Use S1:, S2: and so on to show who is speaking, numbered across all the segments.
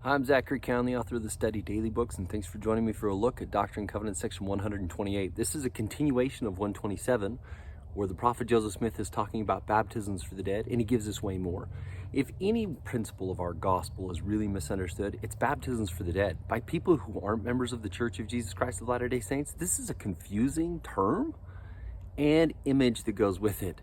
S1: Hi, I'm Zachary Cowan, the author of the Study Daily books, and thanks for joining me for a look at Doctrine and Covenants, section 128. This is a continuation of 127, where the prophet Joseph Smith is talking about baptisms for the dead, and he gives us way more. If any principle of our gospel is really misunderstood, it's baptisms for the dead. By people who aren't members of the Church of Jesus Christ of Latter-day Saints, this is a confusing term and image that goes with it.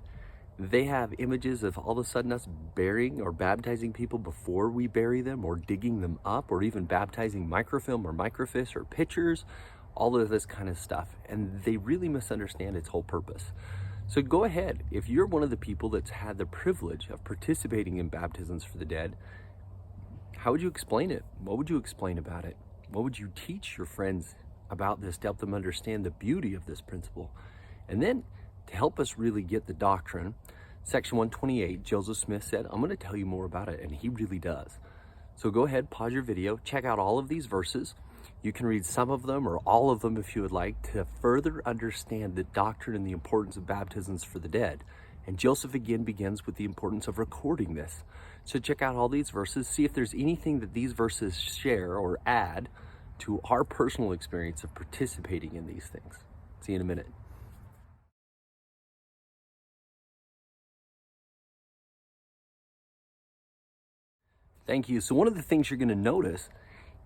S1: They have images of all of a sudden us burying or baptizing people before we bury them, or digging them up, or even baptizing microfilm or microfiche or pictures, all of this kind of stuff. And they really misunderstand its whole purpose. So go ahead, if you're one of the people that's had the privilege of participating in baptisms for the dead, how would you explain it? What would you explain about it? What would you teach your friends about this to help them understand the beauty of this principle? And then, to help us really get the doctrine, section 128, Joseph Smith said, I'm going to tell you more about it, and he really does. So go ahead, pause your video, check out all of these verses. You can read some of them or all of them if you would like, to further understand the doctrine and the importance of baptisms for the dead. And Joseph again begins with the importance of recording this. So check out all these verses, see if there's anything that these verses share or add to our personal experience of participating in these things. See you in a minute. Thank you. So one of the things you're going to notice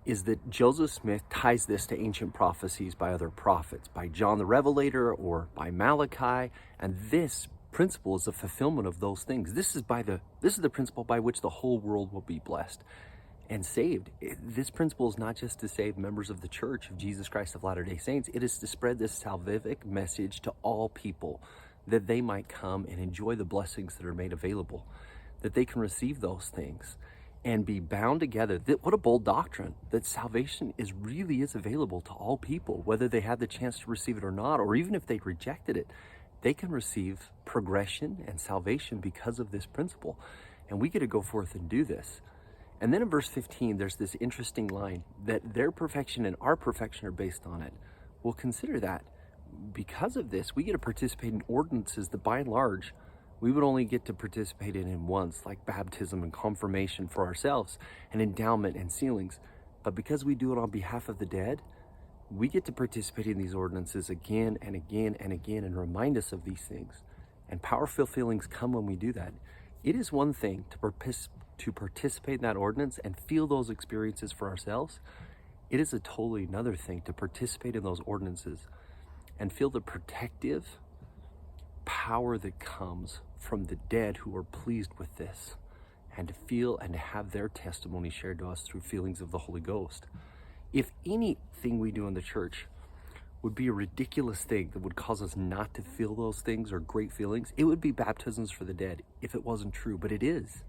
S1: is that Joseph Smith ties this to ancient prophecies by other prophets, by John the Revelator or by Malachi, and this principle is the fulfillment of those things. This is the principle by which the whole world will be blessed and saved. This principle is not just to save members of the Church of Jesus Christ of Latter-day Saints. It is to spread this salvific message to all people, that they might come and enjoy the blessings that are made available, that they can receive those things and be bound together. What a bold doctrine, that salvation really is available to all people, whether they had the chance to receive it or not, or even if they rejected it, they can receive progression and salvation because of this principle. And we get to go forth and do this. And then in verse 15, there's this interesting line that their perfection and our perfection are based on it. We'll consider that. Because of this, we get to participate in ordinances that by and large, we would only get to participate in once, like baptism and confirmation for ourselves, and endowment and sealings. But because we do it on behalf of the dead, we get to participate in these ordinances again and again and again and remind us of these things. And powerful feelings come when we do that. It is one thing to participate in that ordinance and feel those experiences for ourselves. It is a totally another thing to participate in those ordinances and feel the protective power that comes from the dead who are pleased with this, and to feel and to have their testimony shared to us through feelings of the Holy Ghost. If anything we do in the church would be a ridiculous thing that would cause us not to feel those things or great feelings, it would be baptisms for the dead if it wasn't true, but it is.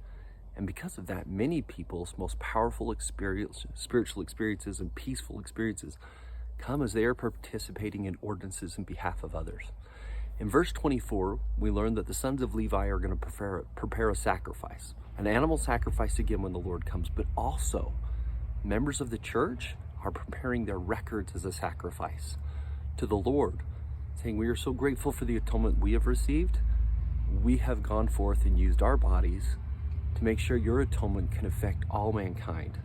S1: And because of that, many people's most powerful spiritual experiences and peaceful experiences come as they are participating in ordinances in behalf of others. In verse 24, we learn that the sons of Levi are going to prepare a sacrifice, an animal sacrifice again when the Lord comes, but also members of the church are preparing their records as a sacrifice to the Lord, saying, we are so grateful for the atonement we have received. We have gone forth and used our bodies to make sure your atonement can affect all mankind,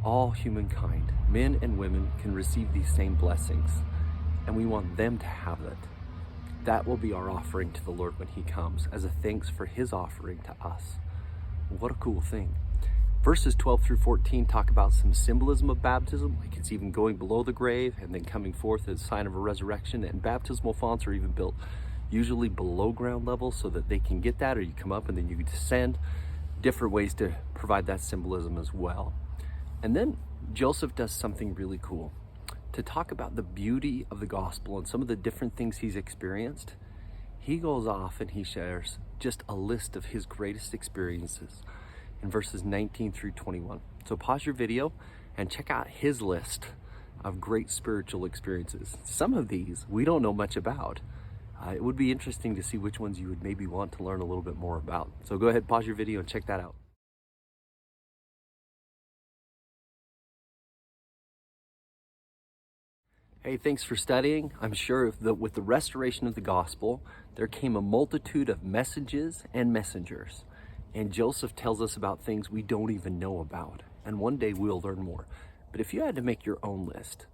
S1: all humankind. Men and women can receive these same blessings, and we want them to have it. That will be our offering to the Lord when he comes, as a thanks for his offering to us. What a cool thing. Verses 12 through 14 talk about some symbolism of baptism, like it's even going below the grave and then coming forth as a sign of a resurrection. And baptismal fonts are even built usually below ground level so that they can get that, or you come up and then you descend. Different ways to provide that symbolism as well. And then Joseph does something really cool. To talk about the beauty of the gospel and some of the different things he's experienced, he goes off and he shares just a list of his greatest experiences in verses 19 through 21. So pause your video and check out his list of great spiritual experiences. Some of these we don't know much about. It would be interesting to see which ones you would maybe want to learn a little bit more about. So go ahead, pause your video and check that out. Hey, thanks for studying. I'm sure with the restoration of the gospel, there came a multitude of messages and messengers. And Joseph tells us about things we don't even know about. and one day we'll learn more. But if you had to make your own list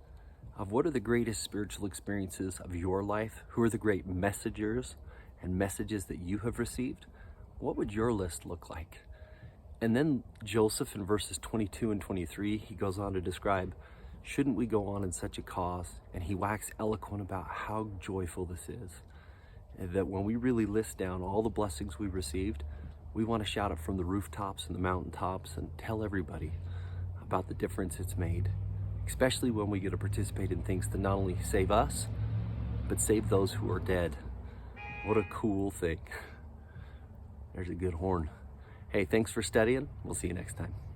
S1: of what are the greatest spiritual experiences of your life, who are the great messengers and messages that you have received, what would your list look like? And then Joseph in verses 22 and 23, he goes on to describe, shouldn't we go on in such a cause? And he waxed eloquent about how joyful this is. And that when we really list down all the blessings we received, we want to shout it from the rooftops and the mountaintops and tell everybody about the difference it's made, especially when we get to participate in things to not only save us, but save those who are dead. What a cool thing. There's a good horn. Hey, thanks for studying. We'll see you next time.